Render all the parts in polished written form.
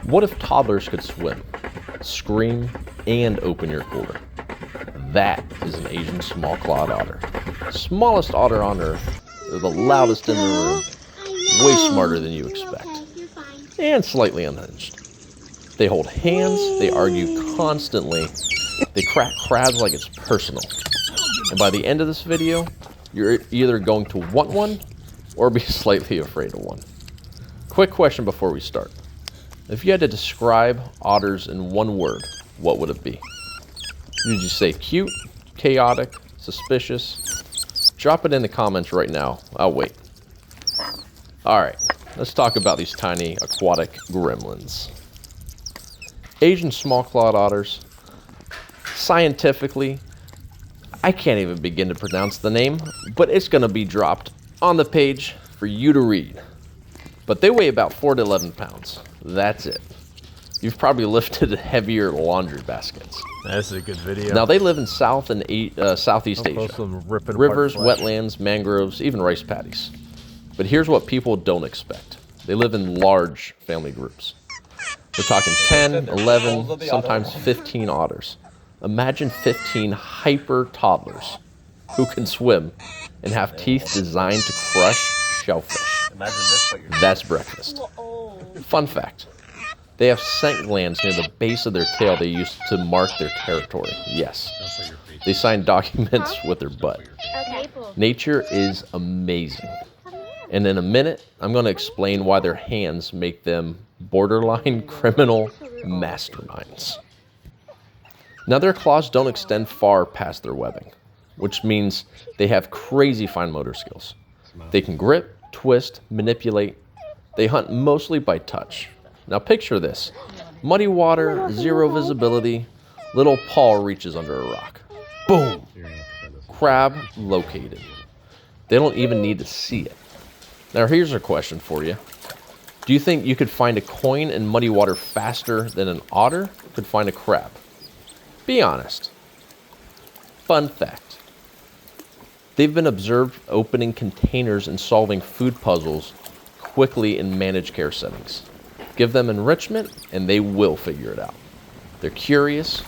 What if toddlers could swim, scream, and open your cooler? That is an Asian small-clawed otter. Smallest otter on Earth. They're the loudest in the room. Way smarter than you expect. And slightly unhinged. They hold hands, they argue constantly, they crack crabs like it's personal. And by the end of this video, you're either going to want one or be slightly afraid of one. Quick question before we start. If you had to describe otters in one word, what would it be? Did you say cute, chaotic, suspicious? Drop it in the comments right now. I'll wait. Alright, let's talk about these tiny aquatic gremlins. Asian small-clawed otters. Scientifically, I can't even begin to pronounce the name, but it's going to be dropped on the page for you to read. But they weigh about 4 to 11 pounds. That's it. You've probably lifted heavier laundry baskets. That's a good video. Now, they live in South and Southeast Asia. Rivers, wetlands, mangroves, even rice paddies. But here's what people don't expect. They live in large family groups. We're talking 10, 11, sometimes 15 otters. Imagine 15 hyper toddlers who can swim and have teeth designed to crush shellfish. That's breakfast. Fun fact. They have scent glands near the base of their tail they use to mark their territory. Yes. They sign documents with their butt. Nature is amazing. And in a minute, I'm going to explain why their hands make them borderline criminal masterminds. Now, their claws don't extend far past their webbing, which means they have crazy fine motor skills. They can grip, twist, manipulate. They hunt mostly by touch. Now picture this. Muddy water, zero visibility, little paw reaches under a rock. Boom! Crab located. They don't even need to see it. Now here's a question for you. Do you think you could find a coin in muddy water faster than an otter could find a crab? Be honest. Fun fact. They've been observed opening containers and solving food puzzles quickly in managed care settings. Give them enrichment and they will figure it out. They're curious,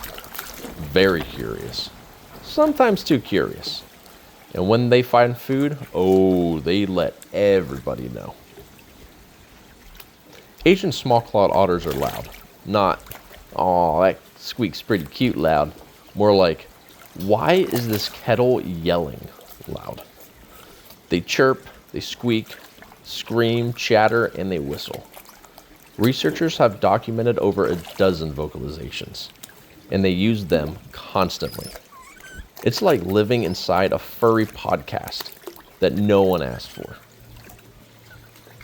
very curious, sometimes too curious. And when they find food, oh, they let everybody know. Asian small-clawed otters are loud. Not, oh, that squeaks pretty cute loud. More like, why is this kettle yelling loud? They chirp, they squeak, scream, chatter, and they whistle. Researchers have documented over a dozen vocalizations, and they use them constantly. It's like living inside a furry podcast that no one asked for.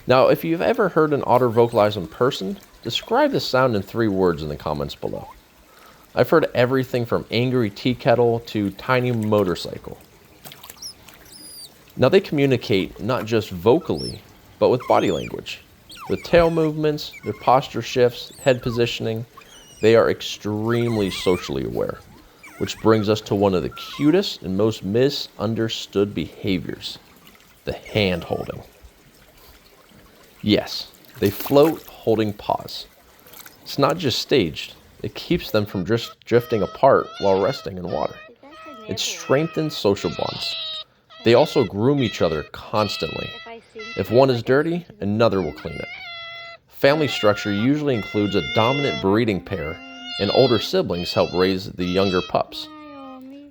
Now, if you've ever heard an otter vocalize in person, describe the sound in 3 words in the comments below. I've heard everything from angry tea kettle to tiny motorcycle. Now, they communicate not just vocally, but with body language. With tail movements, their posture shifts, head positioning, they are extremely socially aware, which brings us to one of the cutest and most misunderstood behaviors, the hand holding. Yes, they float holding paws. It's not just staged, it keeps them from just drifting apart while resting in water. It strengthens social bonds. They also groom each other constantly. If one is dirty, another will clean it. Family structure usually includes a dominant breeding pair, and older siblings help raise the younger pups.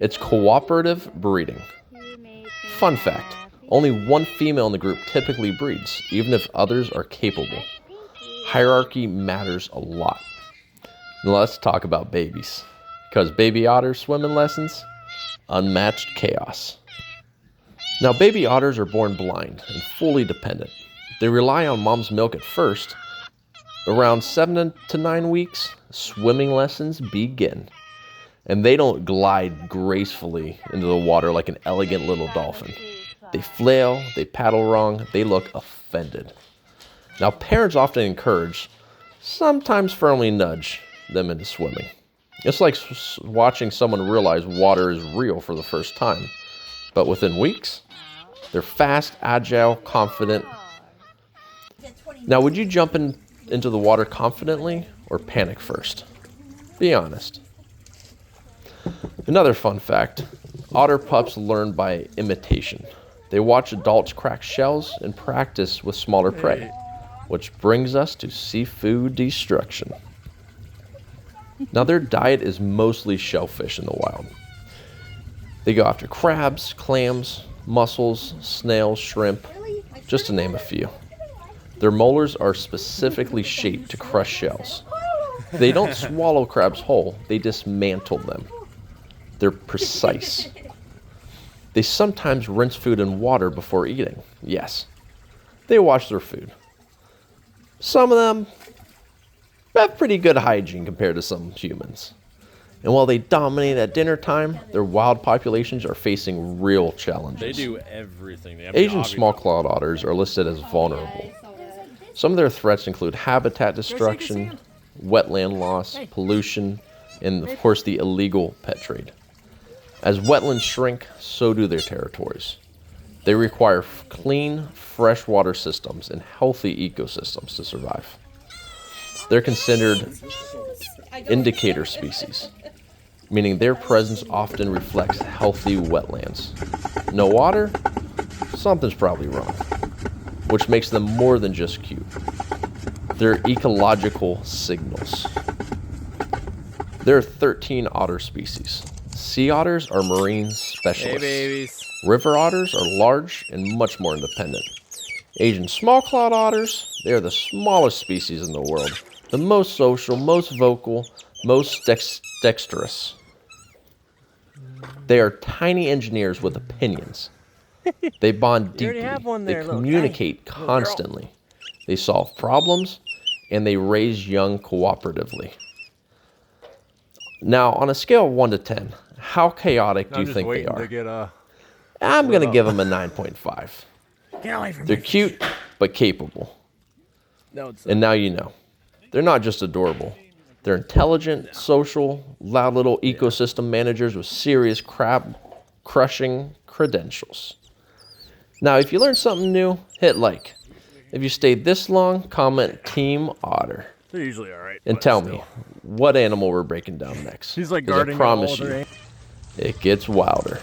It's cooperative breeding. Fun fact, only one female in the group typically breeds, even if others are capable. Hierarchy matters a lot. Now let's talk about babies, because baby otter swimming lessons, unmatched chaos. Now, baby otters are born blind and fully dependent. They rely on mom's milk at first. Around 7 to 9 weeks, swimming lessons begin. And they don't glide gracefully into the water like an elegant little dolphin. They flail, they paddle wrong, they look offended. Now, parents often encourage, sometimes firmly nudge, them into swimming. It's like watching someone realize water is real for the first time. But within weeks, they're fast, agile, confident. Now, would you jump in into the water confidently or panic first? Be honest. Another fun fact, otter pups learn by imitation. They watch adults crack shells and practice with smaller prey, which brings us to seafood destruction. Now their diet is mostly shellfish in the wild. They go after crabs, clams, mussels, snails, shrimp, just to name a few. Their molars are specifically shaped to crush shells. They don't swallow crabs whole, they dismantle them. They're precise. They sometimes rinse food in water before eating. Yes, they wash their food. Some of them have pretty good hygiene compared to some humans. And while they dominate at dinner time, their wild populations are facing real challenges. They do everything. They have Asian small-clawed otters are listed as vulnerable. Some of their threats include habitat destruction, wetland loss, pollution, and of course the illegal pet trade. As wetlands shrink, so do their territories. They require clean, freshwater systems and healthy ecosystems to survive. They're considered indicator species, meaning their presence often reflects healthy wetlands. No water? Something's probably wrong, which makes them more than just cute. They're ecological signals. There are 13 otter species. Sea otters are marine specialists. Hey, babies. River otters are large and much more independent. Asian small-clawed otters, they are the smallest species in the world, the most social, most vocal, most dexterous. They are tiny engineers with opinions. They bond deeply. They communicate constantly. They solve problems, and they raise young cooperatively. Now, on a scale of 1 to 10, how chaotic do you think they are? I'm going to give them a 9.5. They're cute, but capable. And now you know. They're not just adorable. They're intelligent, social, loud little ecosystem managers with serious crab-crushing credentials. Now, if you learned something new, hit like. If you stayed this long, comment Team Otter. They're usually all right. And tell me, what animal we're breaking down next? He's like guarding I promise you, it gets wilder.